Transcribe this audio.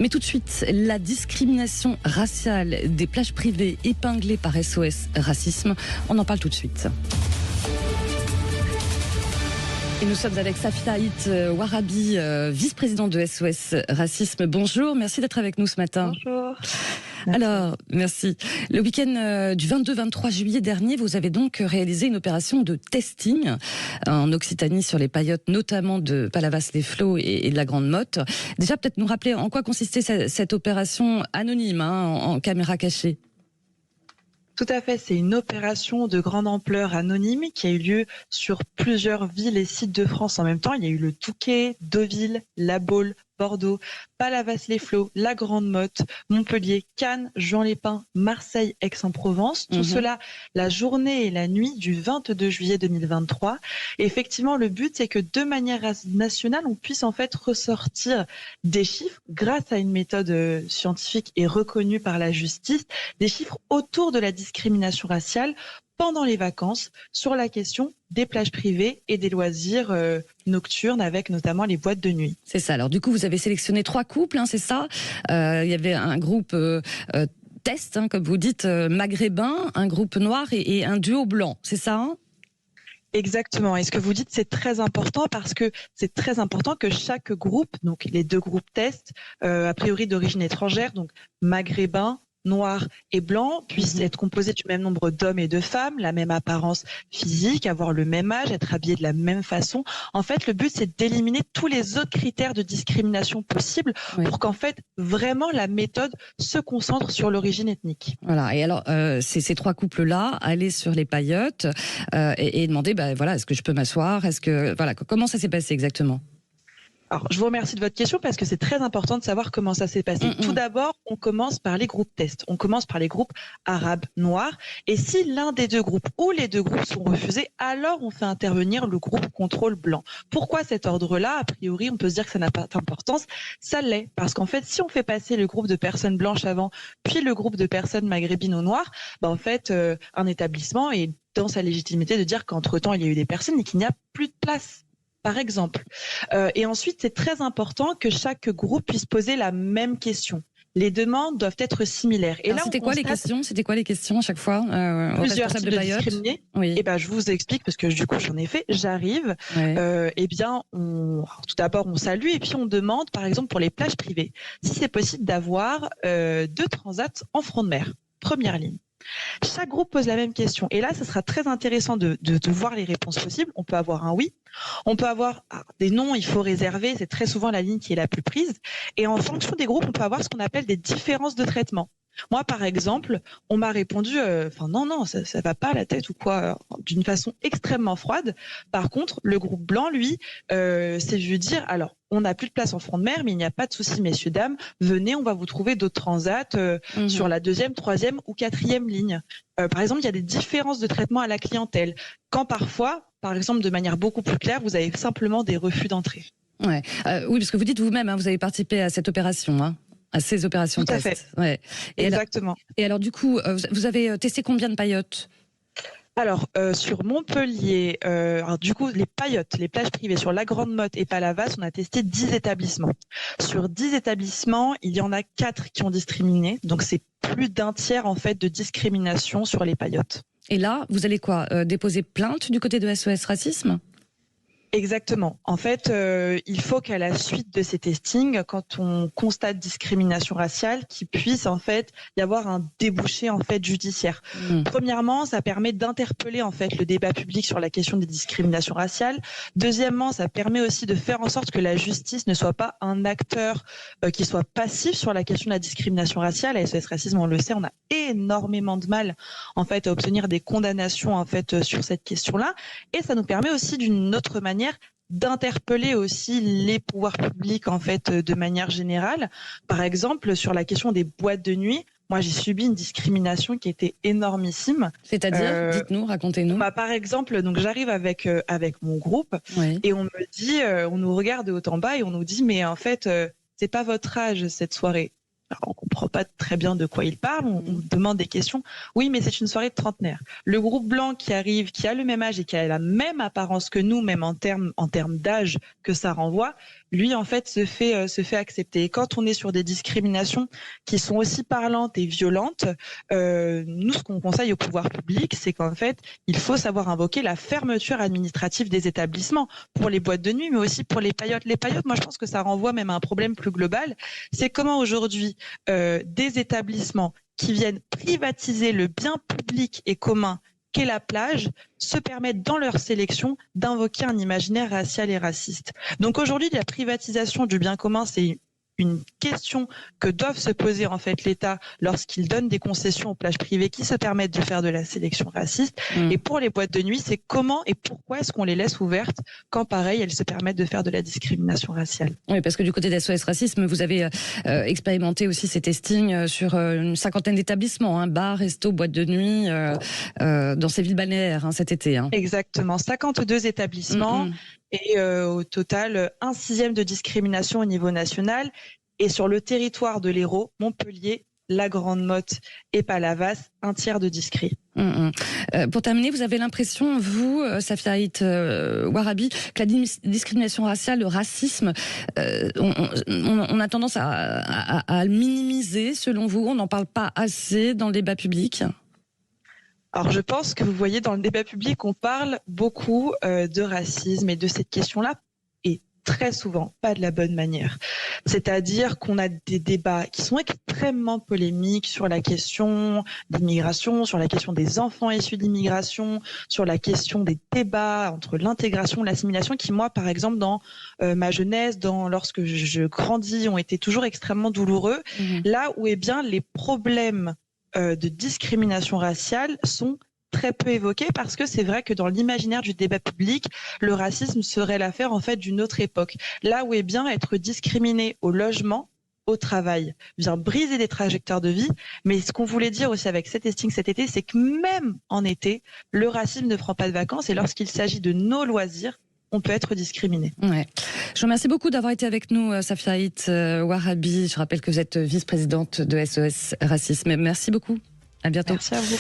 Mais tout de suite, la discrimination raciale des plages privées épinglées par SOS Racisme, on en parle tout de suite. Et nous sommes avec Safia Haït Warabi, vice-présidente de SOS Racisme. Bonjour, merci d'être avec nous ce matin. Bonjour. Merci. Alors, merci. Le week-end du 22-23 juillet dernier, vous avez donc réalisé une opération de testing en Occitanie sur les paillotes, notamment de Palavas-les-Flots et de la Grande Motte. Déjà, peut-être nous rappeler en quoi consistait cette opération anonyme, en caméra cachée. Tout à fait, c'est une opération de grande ampleur anonyme qui a eu lieu sur plusieurs villes et sites de France en même temps. Il y a eu le Touquet, Deauville, La Baule, Bordeaux, Palavas-les-Flots, la Grande Motte, Montpellier, Cannes, Juan-les-Pins, Marseille, Aix-en-Provence. Tout cela la journée et la nuit du 22 juillet 2023. Et effectivement, le but, c'est que de manière nationale, on puisse en fait ressortir des chiffres grâce à une méthode scientifique et reconnue par la justice, des chiffres autour de la discrimination raciale pendant les vacances sur la question des plages privées et des loisirs nocturnes avec notamment les boîtes de nuit. C'est ça. Alors du coup, vous avez sélectionné 3 couples, c'est ça. Il y avait un groupe test, comme vous dites, maghrébin, un groupe noir et un duo blanc, c'est ça Exactement. Et ce que vous dites, c'est très important parce que c'est très important que chaque groupe, donc les 2 groupes test, a priori d'origine étrangère, donc maghrébin, noir et blanc, puissent être composés du même nombre d'hommes et de femmes, la même apparence physique, avoir le même âge, être habillés de la même façon. En fait, le but, c'est d'éliminer tous les autres critères de discrimination possibles pour qu'en fait, vraiment, la méthode se concentre sur l'origine ethnique. Voilà. Et alors, ces 3 couples-là, aller sur les paillotes et demander, voilà, est-ce que je peux m'asseoir ? Voilà, comment ça s'est passé exactement ? Alors, je vous remercie de votre question parce que c'est très important de savoir comment ça s'est passé. Tout d'abord, on commence par les groupes tests. On commence par les groupes arabes noirs. Et si l'un des 2 groupes ou les 2 groupes sont refusés, alors on fait intervenir le groupe contrôle blanc. Pourquoi cet ordre-là ? A priori, on peut se dire que ça n'a pas d'importance. Ça l'est. Parce qu'en fait, si on fait passer le groupe de personnes blanches avant, puis le groupe de personnes maghrébines ou noires, en fait, un établissement est dans sa légitimité de dire qu'entre-temps, il y a eu des personnes et qu'il n'y a plus de place. Par exemple. Et ensuite, c'est très important que chaque groupe puisse poser la même question. Les demandes doivent être similaires. Et là, c'était quoi les questions à chaque fois plusieurs types de discriminés. Oui. Et je vous explique parce que du coup j'en ai fait. J'arrive. Tout d'abord on salue et puis on demande, par exemple pour les plages privées, si c'est possible d'avoir 2 transats en front de mer. Première ligne. Chaque groupe pose la même question. Et là, ce sera très intéressant de voir les réponses possibles. On peut avoir un oui. On peut avoir des non, il faut réserver. C'est très souvent la ligne qui est la plus prise. Et en fonction des groupes, on peut avoir ce qu'on appelle des différences de traitement. Moi, par exemple, on m'a répondu non, ça va pas à la tête ou quoi, d'une façon extrêmement froide. Par contre, le groupe blanc, lui, s'est vu dire, alors, on n'a plus de place en front de mer, mais il n'y a pas de souci, messieurs, dames. Venez, on va vous trouver d'autres transats sur la 2e, 3e ou 4e ligne. Par exemple, il y a des différences de traitement à la clientèle. Quand parfois, par exemple, de manière beaucoup plus claire, vous avez simplement des refus d'entrée. Ouais. Oui, parce que vous dites vous-même, vous avez participé à cette opération, à ces opérations Tout à test. fait. Ouais. Exactement. Et alors, du coup, vous avez testé combien de paillotes ? Alors, sur Montpellier, du coup, les paillotes, les plages privées sur la Grande Motte et Palavas, on a testé 10 établissements. Sur 10 établissements, il y en a 4 qui ont discriminé. Donc, c'est plus d'un tiers, en fait, de discrimination sur les paillotes. Et là, vous allez quoi ? Déposer plainte du côté de SOS Racisme ? Exactement. En fait, il faut qu'à la suite de ces testings, quand on constate discrimination raciale, qu'il puisse en fait y avoir un débouché en fait judiciaire. Premièrement, ça permet d'interpeller en fait le débat public sur la question des discriminations raciales. Deuxièmement, ça permet aussi de faire en sorte que la justice ne soit pas un acteur qui soit passif sur la question de la discrimination raciale. À SOS Racisme, on le sait, on a énormément de mal en fait à obtenir des condamnations en fait sur cette question-là, et ça nous permet aussi d'une autre manière d'interpeller aussi les pouvoirs publics en fait de manière générale. Par exemple, sur la question des boîtes de nuit, moi j'ai subi une discrimination qui était énormissime. C'est-à-dire, dites-nous, racontez-nous. Par exemple, donc j'arrive avec mon groupe et on me dit, on nous regarde de haut en bas et on nous dit mais en fait c'est pas votre âge cette soirée. Alors, comprend pas très bien de quoi il parle, on demande des questions. Oui, mais c'est une soirée de trentenaires. Le groupe blanc qui arrive, qui a le même âge et qui a la même apparence que nous, même en termes d'âge que ça renvoie, lui, en fait, se fait accepter. Et quand on est sur des discriminations qui sont aussi parlantes et violentes, nous, ce qu'on conseille au pouvoir public, c'est qu'en fait, il faut savoir invoquer la fermeture administrative des établissements pour les boîtes de nuit, mais aussi pour les paillotes. Les paillotes, moi, je pense que ça renvoie même à un problème plus global. C'est comment aujourd'hui des établissements qui viennent privatiser le bien public et commun qu'est la plage se permettent dans leur sélection d'invoquer un imaginaire racial et raciste. Donc aujourd'hui, la privatisation du bien commun, c'est une question que doivent se poser en fait l'État lorsqu'il donne des concessions aux plages privées qui se permettent de faire de la sélection raciste. Et pour les boîtes de nuit, c'est comment et pourquoi est-ce qu'on les laisse ouvertes quand pareil elles se permettent de faire de la discrimination raciale. Oui, parce que du côté d'SOS Racisme, vous avez expérimenté aussi ces testings sur une cinquantaine d'établissements, bars, restos, boîtes de nuit, dans ces villes balnéaires cet été. Exactement, 52 établissements. Et au total, 1/6 de discrimination au niveau national. Et sur le territoire de l'Hérault, Montpellier, la Grande Motte et Palavas, 1/3 de discri. Pour terminer, vous avez l'impression, vous, Safia Haït Ouarabi, que la discrimination raciale, le racisme, on a tendance à le minimiser, selon vous? On n'en parle pas assez dans le débat public? Alors je pense que vous voyez dans le débat public, on parle beaucoup de racisme et de cette question-là, et très souvent pas de la bonne manière. C'est-à-dire qu'on a des débats qui sont extrêmement polémiques sur la question d'immigration, sur la question des enfants issus d'immigration, sur la question des débats entre l'intégration et l'assimilation, qui moi, par exemple, dans ma jeunesse, lorsque je grandis, ont été toujours extrêmement douloureux. Là où bien les problèmes de discrimination raciale sont très peu évoqués, parce que c'est vrai que dans l'imaginaire du débat public, le racisme serait l'affaire en fait d'une autre époque. Là où bien être discriminé au logement, au travail, vient briser des trajectoires de vie. Mais ce qu'on voulait dire aussi avec cet testing cet été, c'est que même en été, le racisme ne prend pas de vacances, et lorsqu'il s'agit de nos loisirs, on peut être discriminé. Ouais. Je vous remercie beaucoup d'avoir été avec nous, Safia Haït Ouarabi. Je rappelle que vous êtes vice-présidente de SOS Racisme. Merci beaucoup. À bientôt. Merci à vous.